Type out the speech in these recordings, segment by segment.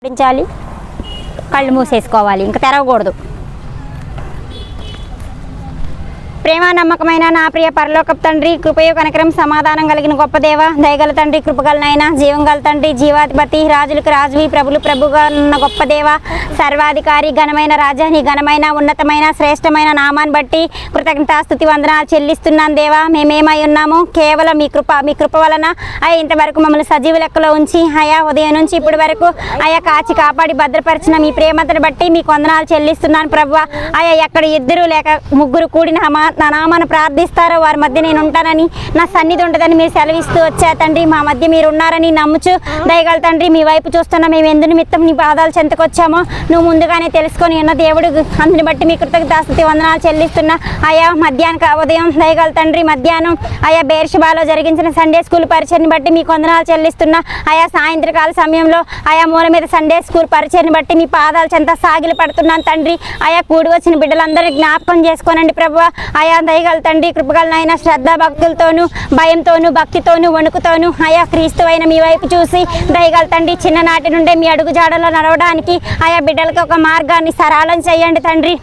ాలి కళ్ళు మూసేసుకోవాలి, ఇంకా తెరవకూడదు. ప్రేమ నమ్మకమైన నా ప్రియ పరలోకపు తండ్రి, కృపయు కనికరం సమాధానం కలిగిన గొప్ప దేవ, దయగల తండ్రి, కృపగల నాయన, జీవం గల తండ్రి, జీవాధిపతి, రాజులకు రాజువి, ప్రభులు ప్రభుగా ఉన్న గొప్ప దేవ, సర్వాధికారి, ఘనమైన రాజా, నీ ఘనమైన ఉన్నతమైన శ్రేష్టమైన నామాన్ని బట్టి కృతజ్ఞతాస్తుతి వందనాలు చెల్లిస్తున్నాను దేవా. మేమేమై ఉన్నాము కేవలం మీ కృప వలన అయ్యా. ఇంతవరకు మమ్మల్ని సజీవ లెక్కలో ఉంచి అయా, ఉదయం నుంచి ఇప్పటి వరకు అయా కాచి కాపాడి భద్రపరిచిన మీ ప్రేమతను బట్టి మీకు వందనాలు చెల్లిస్తున్నాను ప్రభువా. అయా, ఎక్కడ ఇద్దరు లేక ముగ్గురు కూడిన నా నామాన్ని ప్రార్థిస్తారో వారి మధ్య నేను ఉంటానని, నా సన్నిధి ఉంటుందని మీరు సెలవిస్తూ వచ్చా తండ్రి. మా మధ్య మీరు ఉన్నారని నమ్ముచు దయగల తండ్రి, మీ వైపు చూస్తున్నా మేము ఎందు నిమిత్తం నీ పాదాలు చెంతకొచ్చామో నువ్వు ముందుగానే తెలుసుకొని ఉన్న దేవుడు, అందుని బట్టి మీ కృతజ్ఞతాస్తుతి వందనాలు చెల్లిస్తున్నా అయా. ఉదయం దయగల తండ్రి, మధ్యాహ్నం అయా బేర్షబాలో జరిగించిన సండే స్కూల్ పరిచయని బట్టి మీకు వందనాలు చెల్లిస్తున్నా అయా. సాయంత్రకాల సమయంలో అయా మూల మీద సండే స్కూల్ పరిచయని బట్టి మీ పాదాలు చెంత సాగిలి పడుతున్నాను తండ్రి. అయా, కూడి వచ్చిన బిడ్డలందరినీ జ్ఞాపకం చేసుకోనండి ప్రభువా. అయా దయగల తండ్రి, కృపగలనైనా శ్రద్ధ భక్తులతోనూ, భయంతోనూ, భక్తితోనూ, వణుకుతోనూ అయా క్రీస్తువైన మీ వైపు చూసి దయగల తండ్రి, చిన్ననాటి నుండే మీ అడుగు జాడలో నడవడానికి అయా బిడ్డలకి ఒక మార్గాన్ని సరళం చేయండి తండ్రి.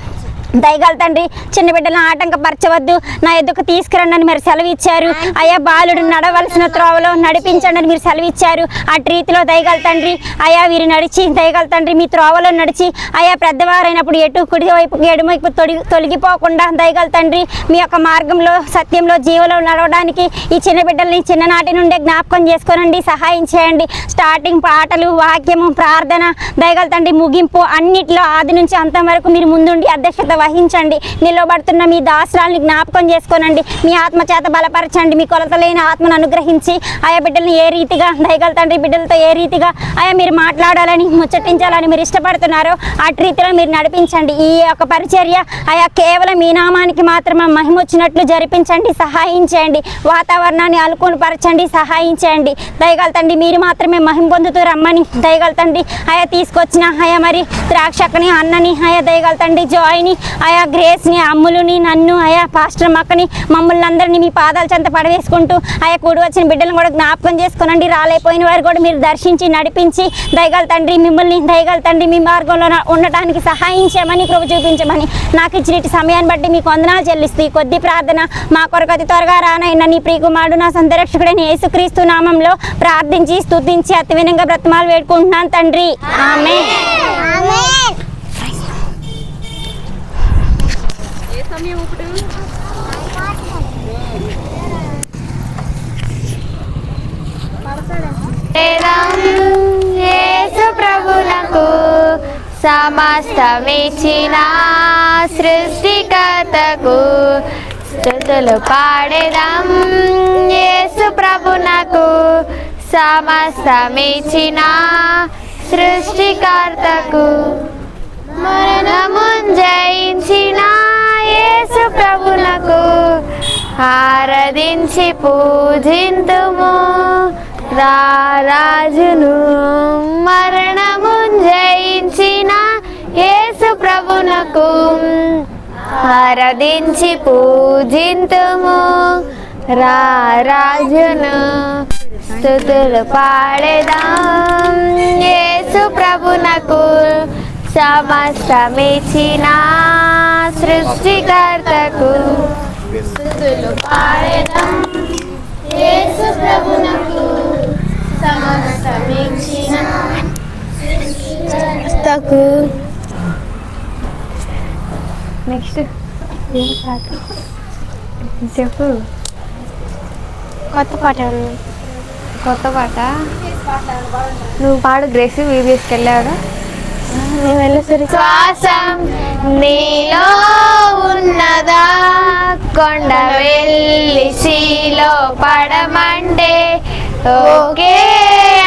దయగల తండ్రి, చిన్న బిడ్డలను ఆటంకపరచవద్దు, నా ఎద్దుకు తీసుకురండి అని మీరు సెలవు ఇచ్చారు అయా. బాలుడు నడవలసిన త్రోవలో నడిపించండి అని మీరు సెలవు ఇచ్చారు. అటు రీతిలో దయగల తండ్రి అయా వీరు నడిచి దయగల తండ్రి మీ త్రోవలో నడిచి అయా పెద్దవారైనప్పుడు ఎటు కుడి వైపు ఎడమ వైపు తొలగిపోకుండా దయగల తండ్రి మీ యొక్క మార్గంలో, సత్యంలో, జీవలో నడవడానికి ఈ చిన్న బిడ్డల్ని చిన్ననాటి నుండే జ్ఞాపకం చేసుకోనండి, సహాయం చేయండి. స్టార్టింగ్ పాటలు, వాక్యము, ప్రార్థన దయగల తండ్రి, ముగింపు అన్నిట్లో ఆది నుంచి అంతం వరకు మీరు ముందుండి అధ్యక్షత వహించండి. నిలబడుతున్న మీ దాసరాల్ని జ్ఞాపకం చేసుకోనండి, మీ ఆత్మ చేత బలపరచండి. మీ కొలతలేని ఆత్మను అనుగ్రహించి ఆయా బిడ్డల్ని ఏ రీతిగా దయగల తండ్రి, బిడ్డలతో ఏ రీతిగా ఆయా మీరు మాట్లాడాలని, ముచ్చటించాలని మీరు ఇష్టపడుతున్నారో అటు రీతిలో మీరు నడిపించండి. ఈ యొక్క పరిచర్య ఆయా కేవలం మీ నామానికి మాత్రమే మహిమ వచ్చినట్లు జరిపించండి, సహాయం చేయండి. వాతావరణాన్ని అనుకూలపరచండి, సహాయం చేయండి. దయగల తండ్రి, మీరు మాత్రమే మహిమ పొందుతూ రమ్మని దయగల తండ్రి ఆయా తీసుకొచ్చిన ఆయా మరి ద్రాక్షక్కని, అన్నని ఆయా దయగల తండ్రి, జాయ్ని ఆయా, గ్రేస్ని, అమ్ములుని, నన్ను ఆయా పాస్టర్ మక్కని, మమ్మల్ని అందరినీ మీ పాదాల చెంత పడవేసుకుంటూ ఆయా కూడి వచ్చిన బిడ్డలను కూడా జ్ఞాపకం చేసుకోనండి. రాలేపోయిన వారు కూడా మీరు దర్శించి నడిపించి దయగల తండ్రి మిమ్మల్ని దయగల తండ్రి మీ మార్గంలో ఉండటానికి సహాయం చేయమని, కృప చూపించమని నాకు ఇచ్చిన సమయాన్ని బట్టి మీకు వందనాలు చెల్లిస్తూ ఈ కొద్ది ప్రార్థన మా కొరకు అతి త్వరగా రానైనా నీ ప్రియకుమారుడు నా సంతరక్షకుడైన యేసుక్రీస్తు నామంలో ప్రార్థించి స్తుతించి అతి వినంగా బ్రతమాలు వేడుకుంటున్నాను తండ్రి, ఆమేన్. యేసు ప్రభునకు సమస్తమిచ్చిన సృష్టికర్తకు స్తుతులు పాడెదం. యేసు ప్రభునకు సమస్తమిచ్చిన సృష్టికర్తకు మరణమున్ జయించిన యేసు ప్రభునకు ఆరాధించి పూజింతుము. రాజును మరణమున్ జయించిన యేసు ప్రభునకు ఆరాధించి పూజింతుము. రాజును స్తుతులు పాడెదాం. యేసు ప్రభునకు సమస్తమిచ్చిన సృష్టికర్తకు స్తుతులు పాడెదాం. యేసు ప్రభునకు సమస్తమిచ్చిన సృష్టికర్తకు. నెక్స్ట్ చెప్పు. కొత్త పాట నువ్వు పాడు గ్రేసి. వీబీఎస్కి వెళ్ళావుగా? శ్వాసం నీలో ఉన్నదా, కొండ వెళ్ళి శీలో పడమంటే ఓకే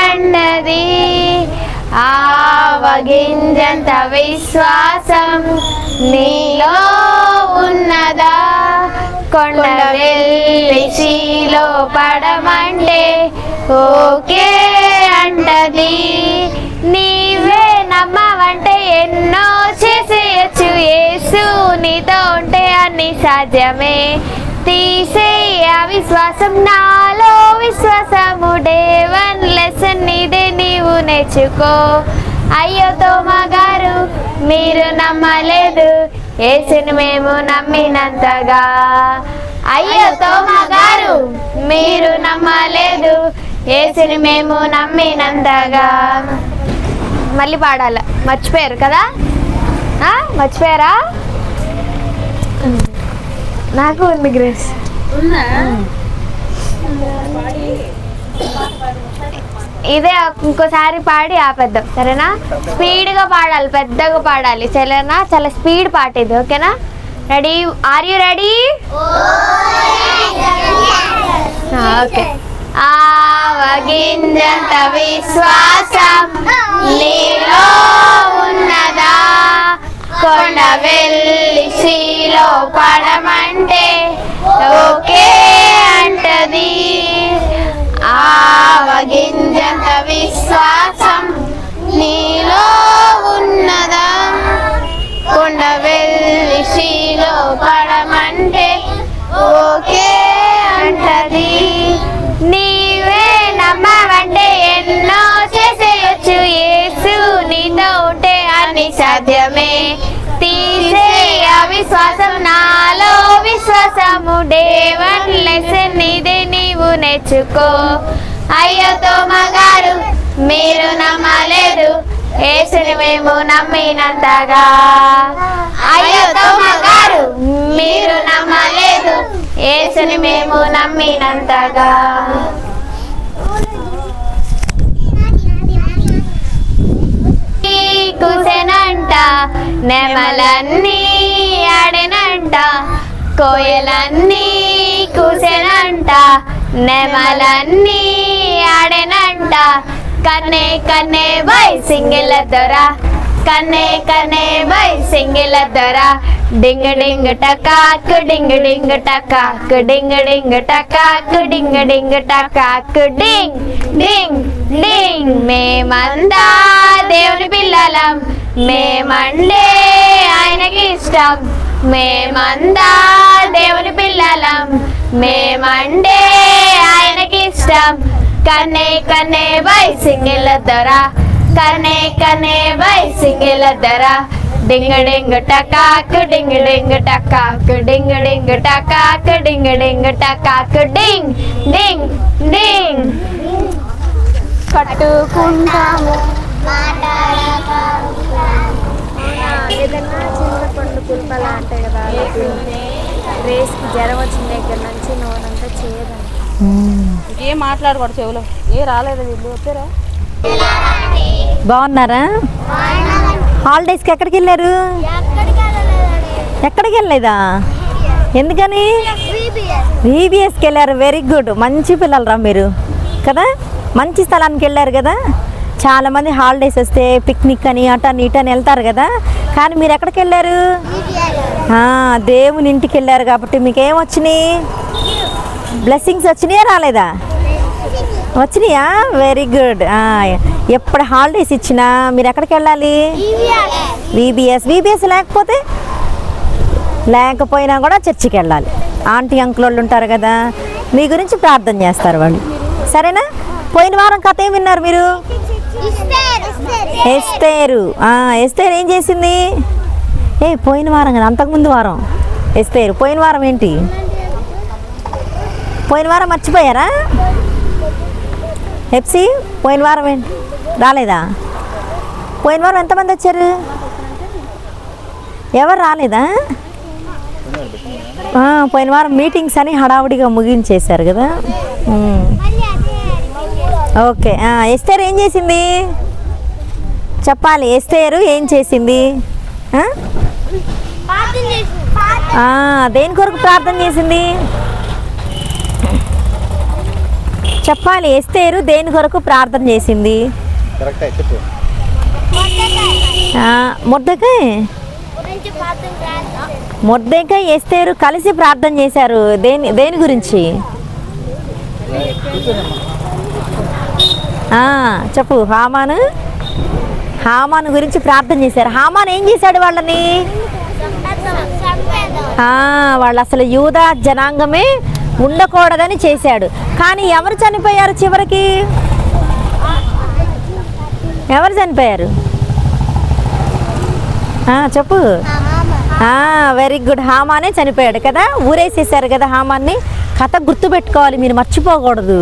అన్నది. ఆవగింజంత విశ్వాసం నీలో ఉన్నదా, కొండ వెళ్ళి శీలో పడమంటే ఓకే అంటది. నీవే నమ్మవంటే ఎన్నో చేసేయచ్చు, యేసు నీతో ఉంటే అన్ని సాధ్యమే. తీసేయ విశ్వాసం నాలో విశ్వాసము, డే వన్ లెసన్ ఇదే నీవు నేర్చుకో. మీరు నమ్మలేదు యేసుని మేము నమ్మినంతగా. అయ్యో తోమా గారు మీరు నమ్మలేదు యేసుని మేము నమ్మినంతగా. మళ్ళీ పాడాల, మర్చిపోయారు కదా? మర్చిపోయారా? నాకు ఉంది గ్రేస్. ఇదే ఇంకోసారి పాడి ఆపేద్దాం, సరేనా? స్పీడ్గా పాడాలి, పెద్దగా పాడాలి, సరేనా? చాలా స్పీడ్ పాట ఇది, ఓకేనా? Ready? Are you ready? Okay. ఆవగింజంత విశ్వాసం నీలో ఉన్నదా, కొండ వెళ్ళి శ్రీలో పడమంటే ఓకే అంటది. ఆవగింజంత విశ్వాసం నీలో ఉన్నదా, కొండ వెళ్ళి శ్రీలో పడమంటే ఓకే అంటది. నీవే నమ్మవంటే ఎన్నో చేసేయచ్చు, యేసు నీతో ఉంటే అన్ని సాధ్యమే. తీసేయ విశ్వాసం నాలో విశ్వాసము, డే 1 లెసన్ ఇదే నీవు నేర్చుకో. అయ్యో తోమా గారు మీరు నమ్మలేదు యేసుని మేము నమ్మినంతగా. అయ్యో తోమా గారు మీరు నమ్మలేదు యేసుని మేము నమ్మినంతగా. కూసెనంట నెమలన్నీ ఆడెనంట, కోయలన్నీ కూసెనంట నెమలన్నీ ఆడెనంట. కన్నే కన్నే బై సింగిల దొర, కన్నే కన్నే బై సింగిల దొర. డింగ్ డింగ్ టకాక్ డింగ్ డింగ్ టకాక్, డింగ్ డింగ్ టకాక్ డింగ్ డింగ్ టకాక్, డింగ్ డింగ్ డింగ్. మేమంతా దేవుని పిల్లలం, మేమండే ఆయనకి ఇష్టం. మేమంతా దేవుని పిల్లలం, మేమండే ఆయనకి ఇష్టం. కన్నే కన్నే బై సింగిల దొర, కన్నే కన్నే బై సింగిల దొర. డింగ్ డింగ్ టకాక్ డింగ్ డింగ్ టకాక్, డింగ్ డింగ్ టకాక్ డింగ్ డింగ్ టకాక్, డింగ్ డింగ్ డింగ్. కట్టుకుంటాము ఏదన్నా చింతపండు పుల్పలా అంటాయి కదా, రేస్కి జ్వరం వచ్చిన దగ్గర నుంచి నోరంతా చేయదండి. ఏం మాట్లాడకూడదు చెవులో. ఏ రాలేదు వీళ్ళు, వచ్చారా? బాగున్నారా? హాలిడేస్కి ఎక్కడికి వెళ్ళారు? ఎక్కడికి వెళ్ళలేదా? ఎందుకని? VBSకి వెళ్ళారు. వెరీ గుడ్, మంచి పిల్లలరా మీరు కదా. మంచి స్థలానికి వెళ్ళారు కదా. చాలామంది హాలిడేస్ వస్తే పిక్నిక్ అని అటని ఇటని వెళ్తారు కదా, కానీ మీరు ఎక్కడికి వెళ్ళారు? దేవుని ఇంటికి వెళ్ళారు. కాబట్టి మీకు ఏం వచ్చినాయి? బ్లెస్సింగ్స్ వచ్చినాయా రాలేదా? వచ్చినాయా? Very good. ఎప్పుడు హాలిడేస్ ఇచ్చినా మీరు ఎక్కడికి వెళ్ళాలి? VBS లేకపోయినా కూడా చర్చికి వెళ్ళాలి. ఆంటీ అంకుల్ వాళ్ళు ఉంటారు కదా, మీ గురించి ప్రార్థన చేస్తారు వాళ్ళు, సరేనా? పోయిన వారం కథ ఏం విన్నారు మీరు? ఎస్తేరు. ఎస్తేరు ఏం చేసింది? పోయిన వారం కదా, అంతకుముందు వారం ఎస్తేరు. పోయిన వారం ఏంటి? పోయిన వారం మర్చిపోయారా? హెప్సీ పోయిన వారం ఏంటి రాలేదా? పోయిన వారం ఎంతమంది వచ్చారు? ఎవరు రాలేదా? పోయిన వారం మీటింగ్స్ అని హడావుడిగా ముగించేశారు కదా. ఓకే. ఎస్తేరు ఏం చేసింది చెప్పాలి. ఎస్తేరు ఏం చేసింది? దేని కొరకు ప్రార్థన చేసింది చెప్పాలి. ఎస్తేరు దేని కొరకు ప్రార్థన చేసింది? మొర్దెకాయ్ ఎస్తేరు కలిసి ప్రార్థన చేశారు. దేని గురించి చెప్పు. హామాను గురించి ప్రార్థన చేశారు. హామాన్ ఏం చేశాడు వాళ్ళని? వాళ్ళు అసలు యూదా జనాంగమే ఉండకూడదని చేశాడు. కానీ ఎవరు చనిపోయారు చివరికి? ఎవరు చనిపోయారు? చెప్పు. Very good. హామానే చనిపోయాడు కదా, ఊరేసేసారు కదా హామాన్ని. కథ గుర్తుపెట్టుకోవాలి మీరు, మర్చిపోకూడదు,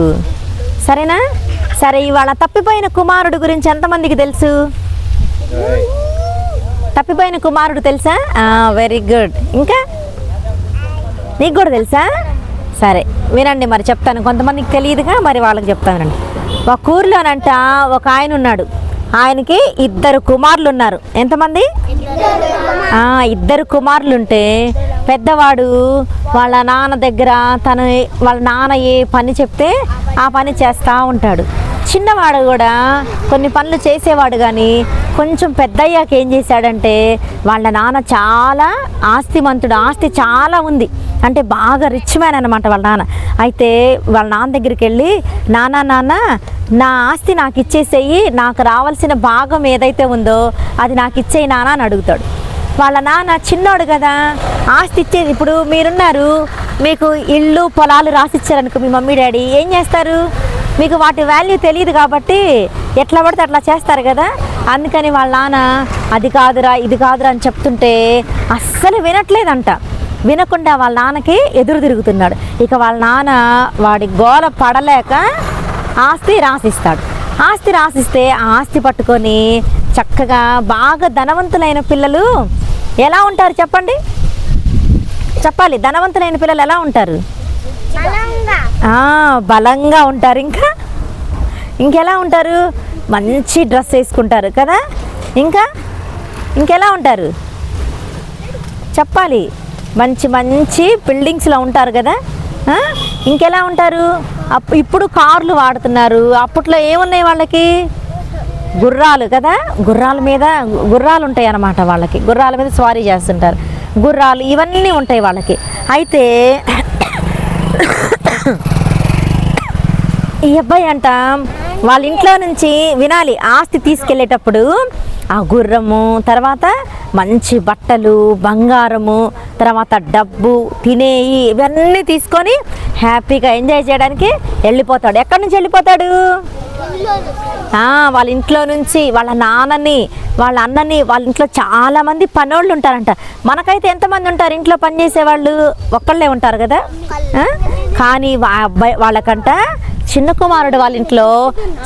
సరేనా? సరే, ఇవాళ తప్పిపోయిన కుమారుడు గురించి ఎంతమందికి తెలుసు? తప్పిపోయిన కుమారుడు తెలుసా? Very good. ఇంకా నీకు కూడా తెలుసా? సరే వినండి, మరి చెప్తాను. కొంతమందికి తెలియదుగా, మరి వాళ్ళకి చెప్తానండి. ఒక ఊర్లోనంట ఒక ఆయన ఉన్నాడు. ఆయనకి 2 కుమారులు ఉన్నారు. ఎంతమంది? 2 కుమారులు ఉంటే పెద్దవాడు వాళ్ళ నాన్న దగ్గర వాళ్ళ నాన్న ఏ పని చెప్తే ఆ పని చేస్తూ ఉంటాడు. చిన్నవాడు కూడా కొన్ని పనులు చేసేవాడు, కానీ కొంచెం పెద్దయ్యాక ఏం చేశాడంటే వాళ్ళ నాన్న చాలా ఆస్తిమంతుడు, ఆస్తి చాలా ఉంది, అంటే బాగా రిచ్ మ్యాన్ అనమాట వాళ్ళ నాన్న. అయితే వాళ్ళ నాన్న దగ్గరికి వెళ్ళి, నాన్న నా ఆస్తి నాకు ఇచ్చేసేయి, నాకు రావాల్సిన భాగం ఏదైతే ఉందో అది నాకు ఇచ్చేయి నాన్న అని అడుగుతాడు. వాళ్ళ నాన్న చిన్నోడు కదా, ఆస్తి ఇచ్చేది. ఇప్పుడు మీరున్నారు, మీకు ఇళ్ళు పొలాలు రాసిచ్చారనుకో మీ మమ్మీ డాడీ, ఏం చేస్తారు? మీకు వాటి వాల్యూ తెలియదు కాబట్టి ఎట్లా పడితే అట్లా చేస్తారు కదా. అందుకని వాళ్ళ నాన్న అది కాదురా ఇది కాదురా అని చెప్తుంటే అస్సలు వినట్లేదంట. వినకుండా వాళ్ళ నాన్నకి ఎదురు తిరుగుతున్నాడు. ఇక వాళ్ళ నాన్న వాడి గోల పడలేక ఆస్తి రాసిస్తాడు. ఆస్తి రాసిస్తే ఆ ఆస్తి పట్టుకొని చక్కగా బాగా ధనవంతులైన పిల్లలు ఎలా ఉంటారు చెప్పండి? చెప్పాలి. ధనవంతులైన పిల్లలు ఎలా ఉంటారు? బలంగా ఉంటారు. ఇంకెలా ఉంటారు? మంచి డ్రెస్ వేసుకుంటారు కదా. ఇంకెలా ఉంటారు చెప్పాలి? మంచి మంచి బిల్డింగ్స్లో ఉంటారు కదా. ఇంకెలా ఉంటారు? ఇప్పుడు కార్లు వాడుతున్నారు. అప్పట్లో ఏమున్నాయి వాళ్ళకి? గుర్రాలు కదా. గుర్రాలు ఉంటాయి అన్నమాట వాళ్ళకి. గుర్రాల మీద స్వారీ చేస్తుంటారు. గుర్రాలు ఇవన్నీ ఉంటాయి వాళ్ళకి. అయితే ఈ అబ్బాయి అంట వాళ్ళ ఇంట్లో నుంచి వినాలి, ఆస్తి తీసుకెళ్ళేటప్పుడు ఆ గుర్రము, తర్వాత మంచి బట్టలు, బంగారము, తర్వాత డబ్బు, తినేయి ఇవన్నీ తీసుకొని హ్యాపీగా ఎంజాయ్ చేయడానికి వెళ్ళిపోతాడు. ఎక్కడి నుంచి వెళ్ళిపోతాడు? వాళ్ళ ఇంట్లో నుంచి వాళ్ళ నాన్నని, వాళ్ళ అన్నని, వాళ్ళ ఇంట్లో చాలామంది పనోళ్ళు ఉంటారంట. మనకైతే ఎంతమంది ఉంటారు ఇంట్లో పనిచేసేవాళ్ళు? ఒక్కళ్ళే ఉంటారు కదా. కానీ అబ్బాయి వాళ్ళకంట చిన్న కుమారుడు వాళ్ళ ఇంట్లో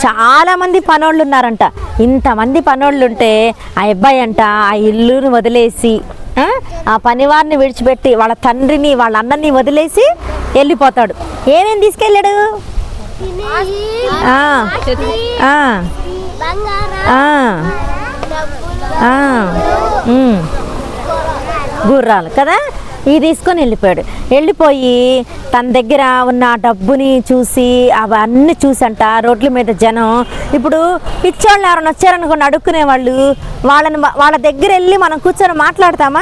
చాలామంది పనోళ్ళు ఉన్నారంట. ఇంతమంది పనోళ్ళు ఉంటే ఆ అబ్బాయి అంట ఆ ఇల్లుని వదిలేసి, ఆ పనివారిని విడిచిపెట్టి, వాళ్ళ తండ్రిని వాళ్ళ అన్నని వదిలేసి వెళ్ళిపోతాడు. ఏమేమి తీసుకెళ్ళాడు? గుర్రాలు కదా, ఇవి తీసుకొని వెళ్ళిపోయాడు. వెళ్ళిపోయి తన దగ్గర ఉన్న డబ్బుని చూసి అవన్నీ చూసంట రోడ్ల మీద జనం, ఇప్పుడు పిచ్చోళ్ళు ఎవరైనా వచ్చారనుకోండి అడుక్కునే వాళ్ళు, వాళ్ళ దగ్గర వెళ్ళి మనం కూర్చొని మాట్లాడాం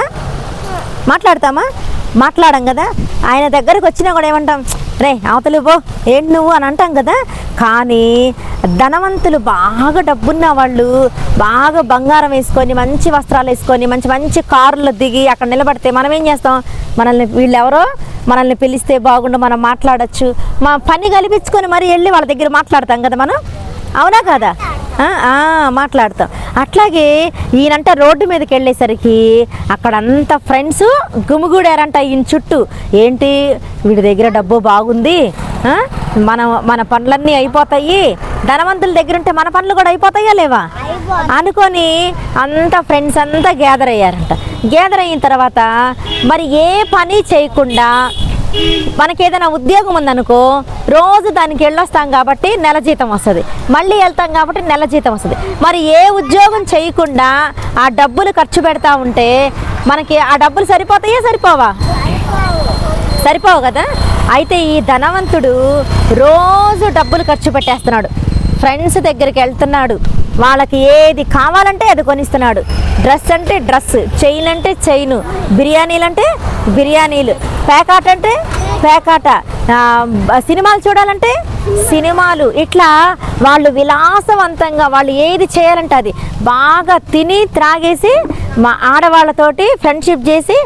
కదా. ఆయన దగ్గరకు వచ్చినా కూడా ఏమంటాం? రే అవతలి పో, ఏంటి నువ్వు అని అంటాం కదా. కానీ ధనవంతులు, బాగా డబ్బున్న వాళ్ళు బాగా బంగారం వేసుకొని, మంచి వస్త్రాలు వేసుకొని, మంచి మంచి కారులో దిగి అక్కడ నిలబడితే మనం ఏం చేస్తాం? వీళ్ళెవరో మనల్ని పిలిస్తే బాగుండు, మనం మాట్లాడచ్చు, మా పని కల్పించుకొని మరి వెళ్ళి వాళ్ళ దగ్గర మాట్లాడతాం కదా మనం, అవునా కదా? మాట్లాడతాం. అట్లాగే ఈయనంట రోడ్డు మీదకి వెళ్ళేసరికి అక్కడంతా ఫ్రెండ్స్ గుమిగూడారంట ఈయన చుట్టూ. ఏంటి, వీడి దగ్గర డబ్బు బాగుంది, మన పనులన్నీ అయిపోతాయి, ధనవంతుల దగ్గర ఉంటే మన పనులు కూడా అయిపోతాయా లేవా అనుకొని అంతా ఫ్రెండ్స్ అంతా గ్యాదర్ అయ్యారంట. గ్యాదర్ అయిన తర్వాత మరి ఏ పని చేయకుండా, మనకి ఏదైనా ఉద్యోగం ఉందనుకో రోజు దానికి వెళ్ళొస్తాం కాబట్టి నెల జీతం వస్తుంది, మళ్ళీ వెళ్తాం కాబట్టి నెల జీతం వస్తుంది. మరి ఏ ఉద్యోగం చేయకుండా ఆ డబ్బులు ఖర్చు పెడతా ఉంటే మనకి ఆ డబ్బులు సరిపోతాయా? సరిపోవు కదా. అయితే ఈ ధనవంతుడు రోజు డబ్బులు ఖర్చు పెట్టేస్తున్నాడు. ఫ్రెండ్స్ దగ్గరికి వెళ్తున్నాడు, వాళ్ళకి ఏది కావాలంటే అది కొనిస్తున్నాడు. డ్రెస్ అంటే డ్రెస్, చైన్ అంటే చైను, బిర్యానీలు అంటే బిర్యానీలు, పేకాట అంటే పేకాట, సినిమాలు చూడాలంటే సినిమాలు. ఇట్లా వాళ్ళు విలాసవంతంగా వాళ్ళు ఏది చేయాలంటే అది బాగా తిని త్రాగేసి మా ఆడవాళ్ళతోటి ఫ్రెండ్షిప్ చేసి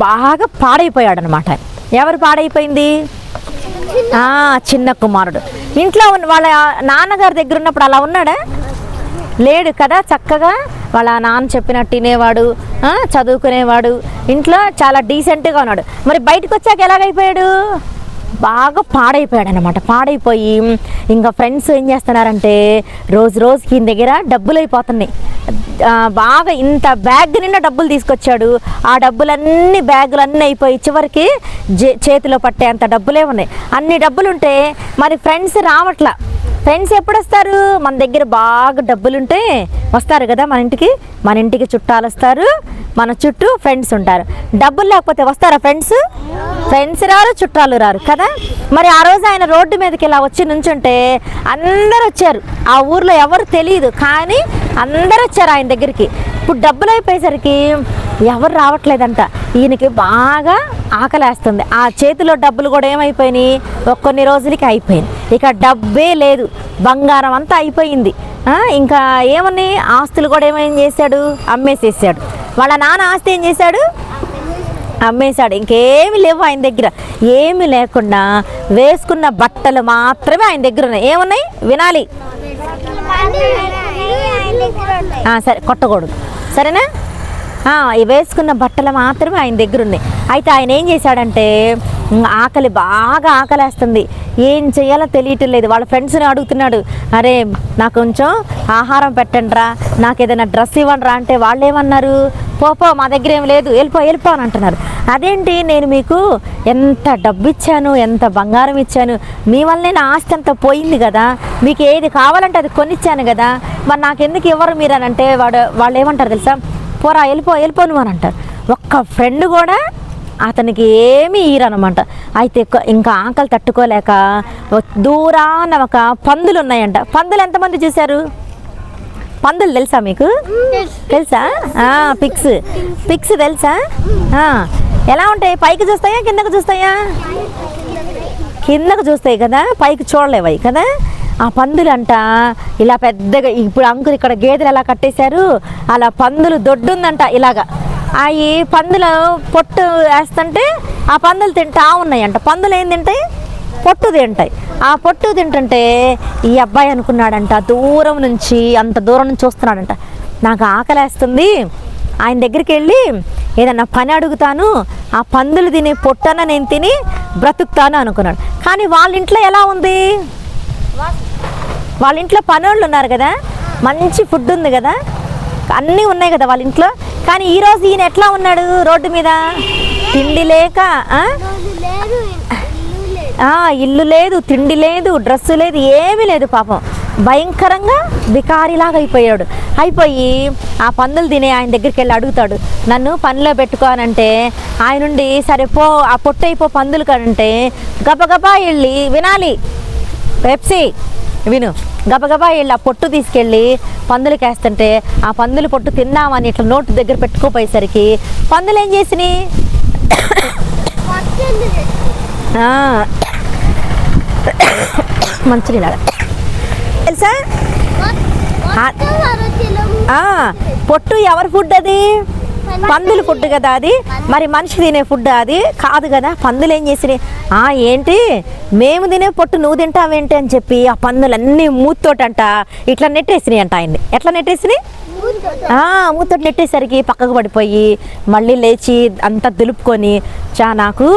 బాగా పాడైపోయాడు అనమాట. ఎవరు పాడైపోయింది? చిన్న కుమారుడు. ఇంట్లో వాళ్ళ నాన్నగారి దగ్గర ఉన్నప్పుడు అలా ఉన్నాడా? లేడు కదా. చక్కగా వాళ్ళ నాన్న చెప్పినట్టు తినేవాడు, చదువుకునేవాడు, ఇంట్లో చాలా డీసెంట్గా ఉన్నాడు. మరి బయటకు వచ్చాక ఎలాగైపోయాడు? బాగా పాడైపోయాడు అనమాట. పాడైపోయి ఇంకా ఫ్రెండ్స్ ఏం చేస్తున్నారంటే రోజు రోజుకి ఈయన దగ్గర డబ్బులు అయిపోతున్నాయి. బాగా ఇంత బ్యాగ్ నిండా డబ్బులు తీసుకొచ్చాడు. ఆ డబ్బులన్నీ బ్యాగులన్నీ అయిపోయి చివరికి చేతిలో పట్టే అంత డబ్బులే ఉన్నాయి. అన్ని డబ్బులుంటే మరి ఫ్రెండ్స్ రావట్లా. ఫ్రెండ్స్ ఎప్పుడు వస్తారు? మన దగ్గర బాగా డబ్బులుంటే వస్తారు కదా మన ఇంటికి. మన ఇంటికి చుట్టాలు వస్తారు, మన చుట్టూ ఫ్రెండ్స్ ఉంటారు. డబ్బులు లేకపోతే వస్తారా ఫ్రెండ్స్? ఫ్రెండ్స్ రారు, చుట్టాలు రారు కదా. మరి ఆ రోజు ఆయన రోడ్డు మీదకి ఇలా వచ్చి నుంచుంటే అందరూ వచ్చారు. ఆ ఊర్లో ఎవరు తెలియదు కానీ అందరూ వచ్చారు ఆయన దగ్గరికి. ఇప్పుడు డబ్బులు అయిపోయేసరికి ఎవరు రావట్లేదంట. ఈయనకి బాగా ఆకలేస్తుంది. ఆ చేతిలో డబ్బులు కూడా ఏమైపోయినాయి? కొన్ని రోజులకి అయిపోయింది. ఇక డబ్బే లేదు, బంగారం అంతా అయిపోయింది. ఇంకా ఏమని ఆస్తులు కూడా ఏమేం చేశాడు? అమ్మేసేసాడు. వాళ్ళ నాన్న ఆస్తి ఏం చేశాడు? అమ్మేశాడు. ఇంకేమి లేవు ఆయన దగ్గర. ఏమి లేకుండా వేసుకున్న బట్టలు మాత్రమే ఆయన దగ్గర ఉన్నాయి. ఏమున్నాయి వినాలి? సరే, కొట్టకూడదు, సరేనా? వేసుకున్న బట్టలు మాత్రమే ఆయన దగ్గర ఉన్నాయి. అయితే ఆయన ఏం చేశాడంటే ఆకలి బాగా ఆకలేస్తుంది, ఏం చేయాలో తెలియటం లేదు. వాళ్ళ ఫ్రెండ్స్ని అడుగుతున్నాడు, అరే నాకు కొంచెం ఆహారం పెట్టండి రా, నాకు ఏదైనా డ్రెస్ ఇవ్వండి రా అంటే వాళ్ళు ఏమన్నారు? పోపో మా దగ్గర ఏం లేదు, వెళ్ళిపో అని అంటున్నారు. అదేంటి, నేను మీకు ఎంత డబ్బు ఇచ్చాను, ఎంత బంగారం ఇచ్చాను, మీ వల్లనే నా ఆస్తి అంతా పోయింది కదా, మీకు ఏది కావాలంటే అది కొనిచ్చాను కదా, మరి నాకెందుకు ఇవ్వరు మీరు అని అంటే వాళ్ళు ఏమంటారు తెలుసా? పోరా వెళ్ళిపో నువ్వు అని అంటారు. ఒక్క ఫ్రెండ్ కూడా అతనికి ఏమీ ఇయ్యరనమాట. అయితే ఇంకా ఆకలి తట్టుకోలేక దూరాన ఒక పందులు ఉన్నాయంట. పందులు ఎంతమంది చూశారు? పందులు తెలుసా మీకు? తెలుసా? పిక్స్ తెలుసా? ఎలా ఉంటాయి? పైకి చూస్తాయా కిందకు చూస్తాయా? కిందకు చూస్తాయి కదా, పైకి చూడలేవు కదా. ఆ పందులు అంట ఇలా పెద్దగా, ఇప్పుడు అంకులు ఇక్కడ గేదెలు ఎలా కట్టేశారు అలా పందులు దొడ్డుందంట ఇలాగా. అవి పందులు పొట్టు వేస్తుంటే ఆ పందులు తింటా ఉన్నాయంట. పందులు ఏం తింటాయి? పొట్టు తింటాయి. ఆ పొట్టు తింటుంటే ఈ అబ్బాయి అనుకున్నాడంట, అంత దూరం నుంచి చూస్తున్నాడంట, నాకు ఆకలేస్తుంది, ఆయన దగ్గరికి వెళ్ళి ఏదన్నా పని అడుగుతాను, ఆ పందులు తినే పొట్టన నేను తిని బ్రతుకుతాను అనుకున్నాడు. కానీ వాళ్ళ ఇంట్లో ఎలా ఉంది? వాళ్ళ ఇంట్లో పనోళ్ళు ఉన్నారు కదా, మంచి ఫుడ్ ఉంది కదా, అన్నీ ఉన్నాయి కదా వాళ్ళ ఇంట్లో. కానీ ఈరోజు ఈయన ఎట్లా ఉన్నాడు? రోడ్డు మీద తిండి లేక, ఇల్లు లేదు, తిండి లేదు, డ్రెస్సు లేదు, ఏమీ లేదు. పాపం భయంకరంగా బికారిలాగా అయిపోయి ఆ పందులు తినే ఆయన దగ్గరికి వెళ్ళి అడుగుతాడు, నన్ను పనిలో పెట్టుకోనంటే ఆయన నుండి సరే పో, ఆ పొట్టయిపో పందులు కానంటే గబగబా వెళ్ళి, వినాలి పెప్సీ విను, గబగబా వెళ్ళి ఆ పొట్టు తీసుకెళ్ళి పందులకి వేస్తుంటే ఆ పందుల పొట్టు తిన్నామని ఇట్లా నోటు దగ్గర పెట్టుకోపోయేసరికి పందులు ఏం చేసినాయి? మంచిగా తెలుసా? పొట్టు ఎవరి ఫుడ్? అది పందుల ఫుడ్ కదా. అది మరి మనిషి తినే ఫుడ్ అది కాదు కదా. పందులు ఏం చేసినాయి? ఏంటి మేము తినే పొట్టు నువ్వు తింటావేంటి అని చెప్పి ఆ పందులన్నీ మూతోటంట ఇట్లా నెట్టేసినాయి అంట ఆయన్ని. ఎట్లా నెట్టేసినాయి? మూతోటి నెట్టేసరికి పక్కకు పడిపోయి మళ్ళీ లేచి అంతా దులుపుకొని, నాకు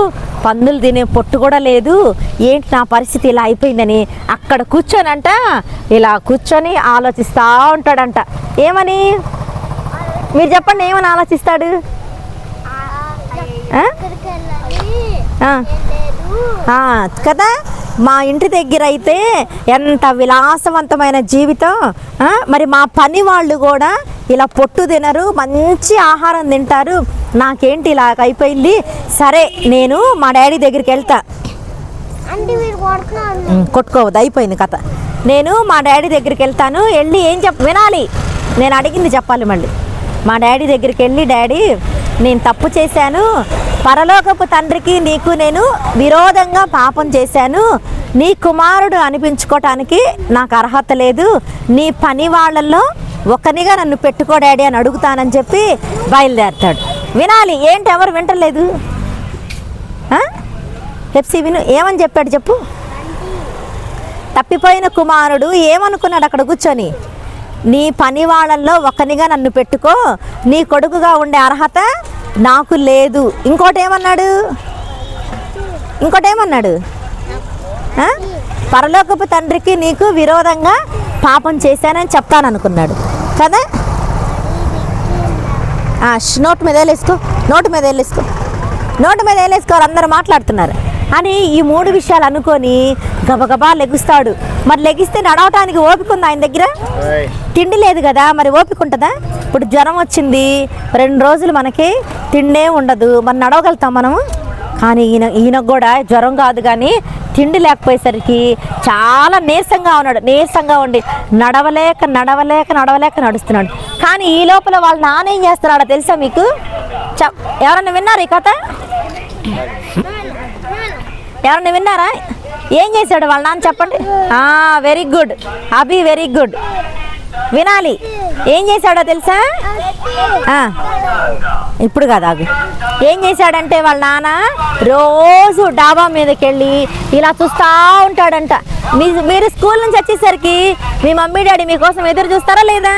పందులు తినే పొట్టు కూడా లేదు, ఏంటి నా పరిస్థితి ఇలా అయిపోయిందని అక్కడ కూర్చొనంట ఇలా కూర్చొని ఆలోచిస్తూ ఉంటాడంట. ఏమని? మీరు చెప్పండి, ఏమని ఆలోచిస్తాడు? కదా, మా ఇంటి దగ్గర అయితే ఎంత విలాసవంతమైన జీవితం, మరి మా పని వాళ్ళు కూడా ఇలా పొట్టు తినరు, మంచి ఆహారం తింటారు, నాకేంటి ఇలా అయిపోయింది, సరే నేను మా డాడీ దగ్గరికి వెళ్తా. కొట్టుకోవద్దు, అయిపోయింది కథ. నేను మా డాడీ దగ్గరికి వెళ్తాను, వెళ్ళి ఏం వినాలి, నేను అడిగింది చెప్పాలి. మళ్ళీ మా డాడీ దగ్గరికి వెళ్ళి, డాడీ నేను తప్పు చేశాను, పరలోకపు తండ్రికి నీకు నేను విరోధంగా పాపం చేశాను, నీ కుమారుడు అనిపించుకోవటానికి నాకు అర్హత లేదు, నీ పని వాళ్ళల్లో ఒకనిగా నన్ను పెట్టుకో డాడీ అని అడుగుతానని చెప్పి బయలుదేరుతాడు. వినాలి, ఏంటి ఎవరు వింటలేదు? పెప్సీ విను, ఏమని చెప్పాడు చెప్పు. తప్పిపోయిన కుమారుడు ఏమనుకున్నాడు అక్కడ కూర్చొని? నీ పని వాళ్ళల్లో ఒకనిగా నన్ను పెట్టుకో, నీ కొడుకుగా ఉండే అర్హత నాకు లేదు. ఇంకోటి ఏమన్నాడు? ఆ? పరలోకపు తండ్రికి నీకు విరోధంగా పాపం చేశానని చెప్తాననుకున్నాడు కదా. నోటు మీద వేలేసుకో అందరూ మాట్లాడుతున్నారు అని ఈ 3 విషయాలు అనుకొని గబగబా లెగుస్తాడు. మరి లెగిస్తే నడవటానికి ఓపిక ఉంది ఆయన దగ్గర? తిండి లేదు కదా, మరి ఓపిక ఉంటుందా? ఇప్పుడు జ్వరం వచ్చింది, 2 రోజులు మనకి తిండే ఉండదు, మరి నడవగలుగుతాం మనము? కానీ ఈయనకు కూడా జ్వరం కాదు కానీ తిండి లేకపోయేసరికి చాలా నీరసంగా ఉండి నడవలేక నడుస్తున్నాడు. కానీ ఈ లోపల వాళ్ళ నాన్న ఏం చేస్తున్నాడో తెలుసా మీకు? ఎవరన్నా విన్నారు ఈ కథ? ఎవరన్నా విన్నారా? ఏం చేశాడు వాళ్ళ నాన్న చెప్పండి. వెరీ గుడ్ అభి, వెరీ గుడ్. వినాలి. ఏం చేశాడో తెలుసా? ఇప్పుడు కదా అవి ఏం చేశాడంటే వాళ్ళ నాన్న రోజు డాబా మీదకి వెళ్ళి ఇలా చూస్తూ ఉంటాడంట. మీరు స్కూల్ నుంచి వచ్చేసరికి మీ మమ్మీ డాడీ మీకోసం ఎదురు చూస్తారా లేదా?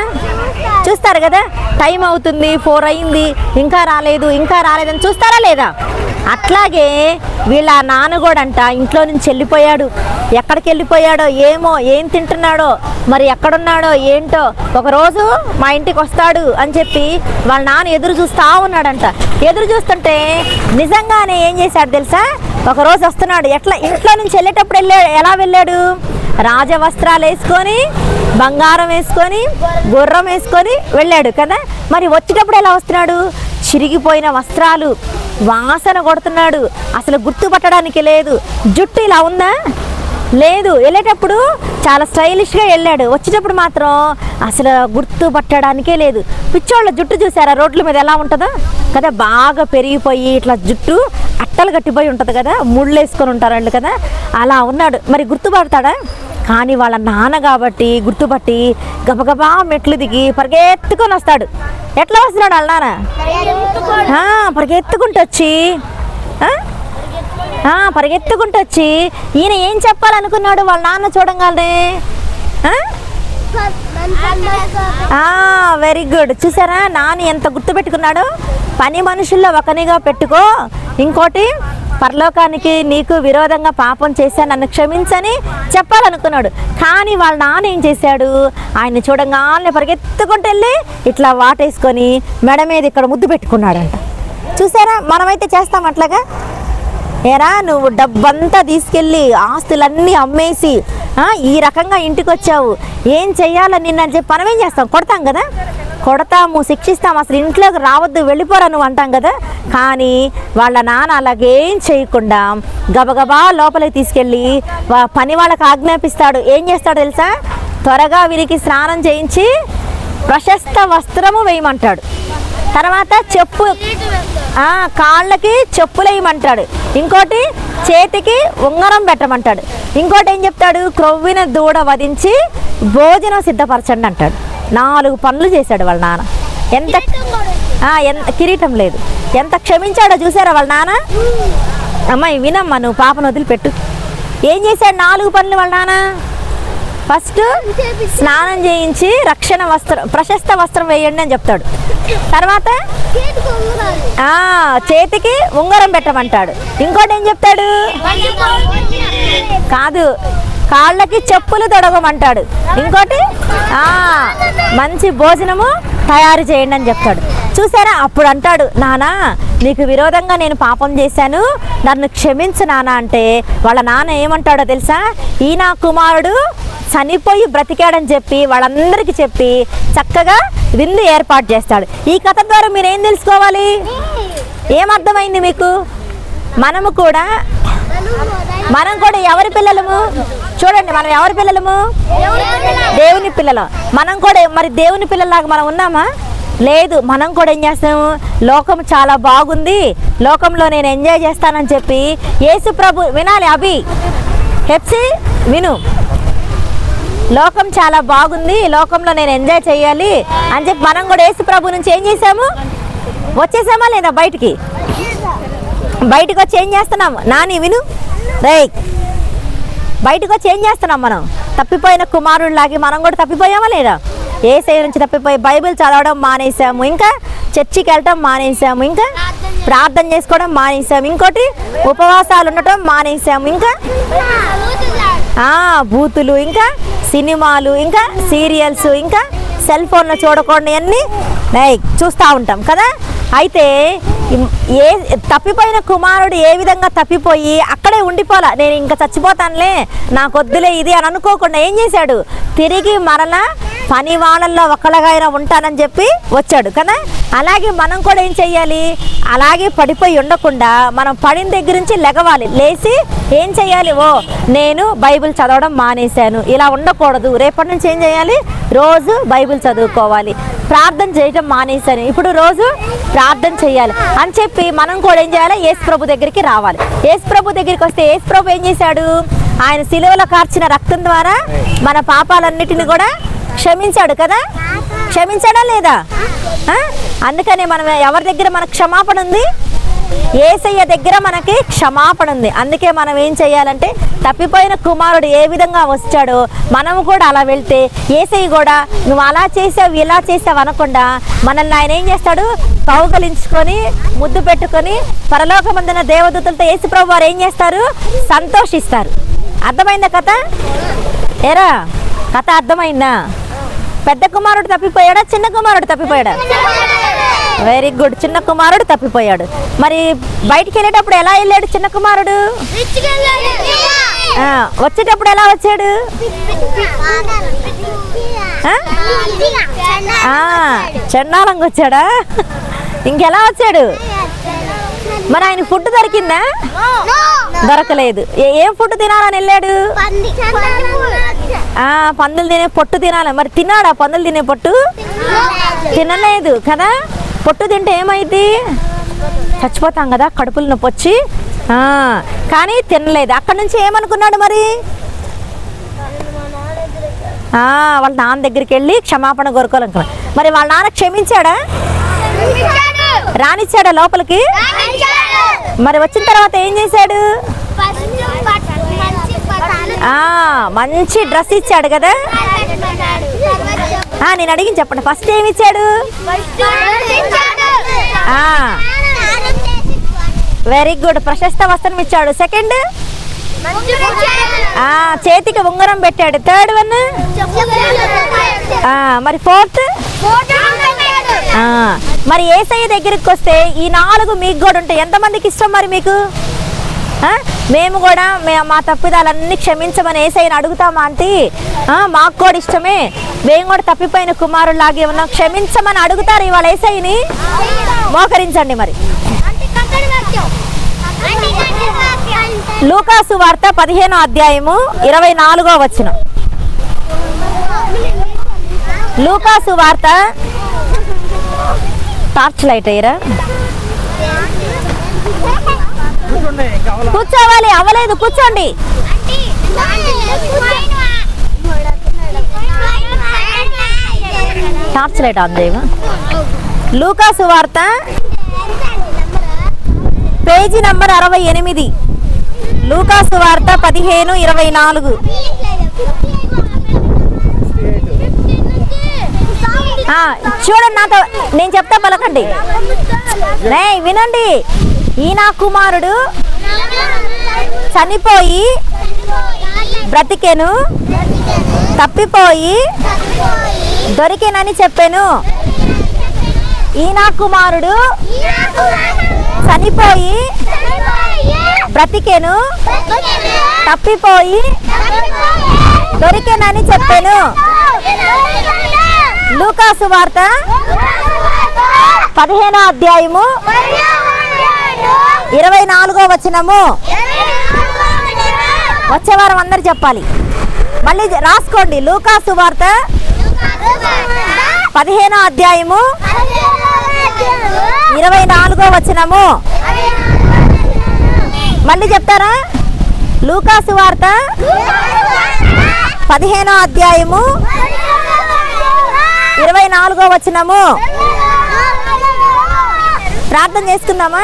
చూస్తారు కదా. టైం అవుతుంది, 4 అయింది, ఇంకా రాలేదని చూస్తారా లేదా? అట్లాగే వీళ్ళ నాన్న కూడా అంట ఇంట్లో నుంచి వెళ్ళిపోయాడు. ఎక్కడికి వెళ్ళిపోయాడో ఏమో, ఏం తింటున్నాడో, మరి ఎక్కడున్నాడో ఏంటో. ఒకరోజు మా ఇంటికి వస్తాడు అని చెప్పి వాళ్ళ నాన్న ఎదురు చూస్తూ ఉన్నాడంట. ఎదురు చూస్తుంటే నిజంగానే ఏం చేశాడు తెలుసా? ఒకరోజు వస్తున్నాడు. ఇంట్లో నుంచి వెళ్ళేటప్పుడు ఎలా వెళ్ళాడు? రాజవస్త్రాలు వేసుకొని, బంగారం వేసుకొని, గుర్రం వేసుకొని వెళ్ళాడు కదా. మరి వచ్చేటప్పుడు ఎలా వస్తున్నాడు? చిరిగిపోయిన వస్త్రాలు, వాసన కొడుతున్నాడు, అసలు గుర్తుపట్టడానికి లేదు. జుట్టు ఇలా ఉందా? లేదు. వెళ్ళేటప్పుడు చాలా స్టైలిష్గా వెళ్ళాడు, వచ్చేటప్పుడు మాత్రం అసలు గుర్తుపట్టడానికే లేదు. పిచ్చోళ్ళ జుట్టు చూసారా రోడ్ల మీద ఎలా ఉంటుందో కదా, బాగా పెరిగిపోయి ఇట్లా జుట్టు అట్టలు కట్టిపోయి ఉంటుంది కదా, ముళ్ళు వేసుకొని ఉంటారు వాళ్ళు కదా, అలా ఉన్నాడు. మరి గుర్తుపడతాడా? కానీ వాళ్ళ నాన్న కాబట్టి గుర్తుపట్టి గబగబా మెట్లు దిగి పరిగెత్తుకొని వస్తాడు. ఎట్లా వస్తున్నాడు వాళ్ళ నాన్న? పరిగెత్తుకుంటూ వచ్చి ఈయన ఏం చెప్పాలనుకున్నాడు వాళ్ళ నాన్న చూడంగానే? Very good. చూసారా నాని ఎంత గుర్తుపెట్టుకున్నాడు? పని మనుషుల్లో ఒకనిగా పెట్టుకో, ఇంకోటి పరలోకానికి నీకు విరోధంగా పాపం చేశా, నన్ను క్షమించని చెప్పాలనుకున్నాడు. కానీ వాళ్ళ నాన్న ఏం చేశాడు? ఆయన చూడంగానే పరిగెత్తుకుంటూ వెళ్ళి ఇట్లా వాటేసుకొని మెడ మీద ఇక్కడ ముద్దు పెట్టుకున్నాడంట. చూసారా? మనమైతే చేస్తాం అట్లాగా. ఏరా నువ్వు డబ్బంతా తీసుకెళ్ళి ఆస్తులన్నీ అమ్మేసి ఈ రకంగా ఇంటికి వచ్చావు, ఏం చెయ్యాలని నిన్నని చెప్పి మనం ఏం చేస్తాం? కొడతాం కదా, కొడతాము, శిక్షిస్తాం, అసలు ఇంట్లోకి రావద్దు, వెళ్ళిపోరా నువ్వు అంటాం కదా. కానీ వాళ్ళ నాన్న అలాగేం చేయకుండా గబగబా లోపలికి తీసుకెళ్ళి పని వాళ్ళకి ఆజ్ఞాపిస్తాడు. ఏం చేస్తాడు తెలుసా? త్వరగా వీరికి స్నానం చేయించి ప్రశస్త వస్త్రము వేయమంటాడు. తర్వాత కాళ్ళకి చెప్పులు వేయమంటాడు. ఇంకోటి చేతికి ఉంగరం పెట్టమంటాడు. ఇంకోటి ఏం చెప్తాడు? క్రొవ్విన దూడ వధించి భోజనం సిద్ధపరచండి అంటాడు. 4 పనులు చేశాడు వాళ్ళ నాన్న. ఎంత కిరీటం లేదు. ఎంత క్షమించాడో చూసారా వాళ్ళ నాన్న? అమ్మాయి వినమ్మా, నువ్వు పాపను వదిలిపెట్టు. ఏం చేశాడు? 4 పనులు వాళ్ళ నాన్న. ఫస్ట్ స్నానం చేయించి ప్రశస్త వస్త్రం వేయండి అని చెప్తాడు. తర్వాత చేతికి ఉంగరం పెట్టమంటాడు. ఇంకోటి ఏం చెప్తాడు? కాదు, కాళ్ళకి చెప్పులు తొడగమంటాడు. ఇంకోటి మంచి భోజనము తయారు చేయండి అని చెప్తాడు. చూసారా? అప్పుడు అంటాడు, నానా నీకు విరోధంగా నేను పాపం చేశాను, నన్ను క్షమించు నాన్న అంటే వాళ్ళ నాన్న ఏమంటాడో తెలుసా? ఈ నా కుమారుడు చనిపోయి బ్రతికాడని చెప్పి వాళ్ళందరికీ చెప్పి చక్కగా విందు ఏర్పాటు చేస్తాడు. ఈ కథ ద్వారా మీరేం తెలుసుకోవాలి? ఏమర్థమైంది మీకు? మనం కూడా ఎవరి పిల్లలము? చూడండి, మనం ఎవరి పిల్లలము? దేవుని పిల్లలు. మనం కూడా మరి దేవుని పిల్లలాగా మనం ఉన్నామా? లేదు. మనం కూడా ఏం చేస్తాము? లోకం చాలా బాగుంది, లోకంలో నేను ఎంజాయ్ చేస్తానని చెప్పి యేసు ప్రభు వినాలి. అభి హెప్సీ విను. లోకం చాలా బాగుంది, లోకంలో నేను ఎంజాయ్ చేయాలి అని చెప్పి మనం కూడా యేసు ప్రభు నుంచి ఏం చేసాము? వచ్చేసామా లేదా? బయటికి వచ్చి ఏం చేస్తున్నాము? నాని విను రైట్. బయటకు వచ్చి ఏం చేస్తున్నాం? మనం తప్పిపోయిన కుమారుడిలాగి మనం కూడా తప్పిపోయామా లేదా? యేసయ్య నుంచి తప్పిపోయి బైబిల్ చదవడం మానేసాము, ఇంకా చర్చికి వెళ్ళటం మానేసాము, ఇంకా ప్రార్థన చేసుకోవడం మానేసాము, ఇంకోటి ఉపవాసాలు ఉండటం మానేసాము, ఇంకా బూతులు, ఇంకా సినిమాలు, ఇంకా సీరియల్స్, ఇంకా సెల్ ఫోన్లో చూడకుండా అన్నీ చూస్తూ ఉంటాం కదా. అయితే ఏ తప్పిపోయిన కుమారుడు ఏ విధంగా తప్పిపోయి అక్కడే ఉండిపోలా, నేను ఇంకా చచ్చిపోతానులే నాకు వద్దులే ఇది అని అనుకోకుండా ఏం చేశాడు, తిరిగి మరలా పని వాళ్ళల్లో ఒకళ్ళగా ఉంటానని చెప్పి వచ్చాడు కదా. అలాగే మనం కూడా ఏం చెయ్యాలి, అలాగే పడిపోయి ఉండకుండా మనం పడిన దగ్గర నుంచి లెగవాలి, లేచి ఏం చెయ్యాలి, ఓ నేను బైబిల్ చదవడం మానేశాను, ఇలా ఉండకూడదు, రేపటి నుంచి ఏం చేయాలి, రోజు బైబిల్ చదువుకోవాలి, ప్రార్థన చేయటం మానేశాను, ఇప్పుడు రోజు ప్రార్థన చేయాలి అని చెప్పి మనం కూడా ఏం చేయాలి, యేసు ప్రభు దగ్గరికి రావాలి. యేసు ప్రభు దగ్గరికి వస్తే యేసు ప్రభు ఏం చేశాడు, ఆయన శిలువలో కార్చిన రక్తం ద్వారా మన పాపాలన్నిటిని కూడా క్షమించాడు కదా. క్షమించాడా లేదా? అందుకనే మనం ఎవరి దగ్గర మనకు క్షమాపణ ఉంది, యేసయ్య దగ్గర మనకి క్షమాపణ ఉంది. అందుకే మనం ఏం చేయాలంటే తప్పిపోయిన కుమారుడు ఏ విధంగా వచ్చాడో మనము కూడా అలా వెళ్తే యేసయ్య కూడా నువ్వు అలా చేసావు ఇలా చేసావు అనకుండా మనల్ని ఆయన ఏం చేస్తాడు, కౌగలించుకొని ముద్దు పెట్టుకొని పరలోకమందున దేవదూతలతో యేసు ప్రభు వారు ఏం చేస్తారు, సంతోషిస్తారు. అర్థమైందా కథ? ఏరా కథ అర్థమైందా? పెద్ద కుమారుడు తప్పిపోయాడా, చిన్న కుమారుడు తప్పిపోయాడా? వెరీ గుడ్, చిన్న కుమారుడు తప్పిపోయాడు. మరి బయటికి వెళ్ళేటప్పుడు ఎలా వెళ్ళాడు చిన్న కుమారుడు? వచ్చేటప్పుడు ఎలా వచ్చాడు? చండాలంగా వచ్చాడా? ఇంకెలా వచ్చాడు? మరి ఆయన ఫుడ్ దొరికిందా? దొరకలేదు. ఏం ఫుడ్ తినాలని వెళ్ళాడు? పందులు తినే పొట్టు తినాలి. మరి తిన్నాడా పందులు తినే పొట్టు? తినలేదు కదా. పొట్టు తింటే ఏమైంది, చచ్చిపోతాం కదా, కడుపులు నొప్పి వచ్చి. కానీ తినలేదు. అక్కడ నుంచి ఏమనుకున్నాడు మరి, వాళ్ళ నాన్న దగ్గరికి వెళ్ళి క్షమాపణ కోరుకోవాలనుకున్నాడు. మరి వాళ్ళ నాన్న క్షమించాడా? రానిచ్చాడా లోపలికి? మరి వచ్చిన తర్వాత ఏం చేశాడు? మంచి డ్రెస్ ఇచ్చాడు కదా. నేను అడిగిన చెప్పండి, ఫస్ట్ ఏమి ఇచ్చాడు? వెరీ గుడ్, ప్రశస్త వస్త్రం ఇచ్చాడు. సెకండ్ చేతికి ఉంగరం పెట్టాడు. థర్డ్ వన్ మరి ఫోర్త్ మరి యేసయ్య దగ్గరికి వస్తే ఈ 4 మీకు కూడా ఉంటాయి. ఎంతమందికి ఇష్టం మరి మీకు? మేము కూడా మా తప్పిదాలన్నీ క్షమించమని యేసయ్యని అడుగుతామా ఆంటీ? మాకు కూడా ఇష్టమే, మేము కూడా తప్పిపోయిన కుమారులాగే ఉన్నాం, క్షమించమని అడుగుతారు ఇవాళ యేసయ్యని? మోకరించండి. మరి లూకాసు వార్త 15వ అధ్యాయము 24వ వచనం. లూకాసు వార్త, టార్చ్ లైట్ అయ్యారా? కూర్చోవాలి, అవ్వలేదు, కూర్చోండి. టార్చ్ లైట్ ఆన్ చేయవా? లూకాసు వార్త పేజీ నంబర్ 68. లూకాసు వార్త 15:24. చూడండి, నాతో నేను చెప్తా పలకండి. వినండి. ఈయన కుమారుడు చనిపోయి బ్రతికెను, తప్పిపోయి దొరికెనని చెప్పాను. ఈయన కుమారుడు చనిపోయి బ్రతికెను, తప్పిపోయి దొరికెనని చెప్పాను. లూకాసు వార్త 15వ అధ్యాయము 24వ వచనము. వచ్చే వారం అందరు చెప్పాలి. మళ్ళీ రాసుకోండి. లూకాసు వార్త 15వ అధ్యాయము 24వ వచనము. మళ్ళీ చెప్తారా? లూకాసు వార్త 15వ అధ్యాయము 24వ వచనము. ప్రార్థన చేసుకుందామా?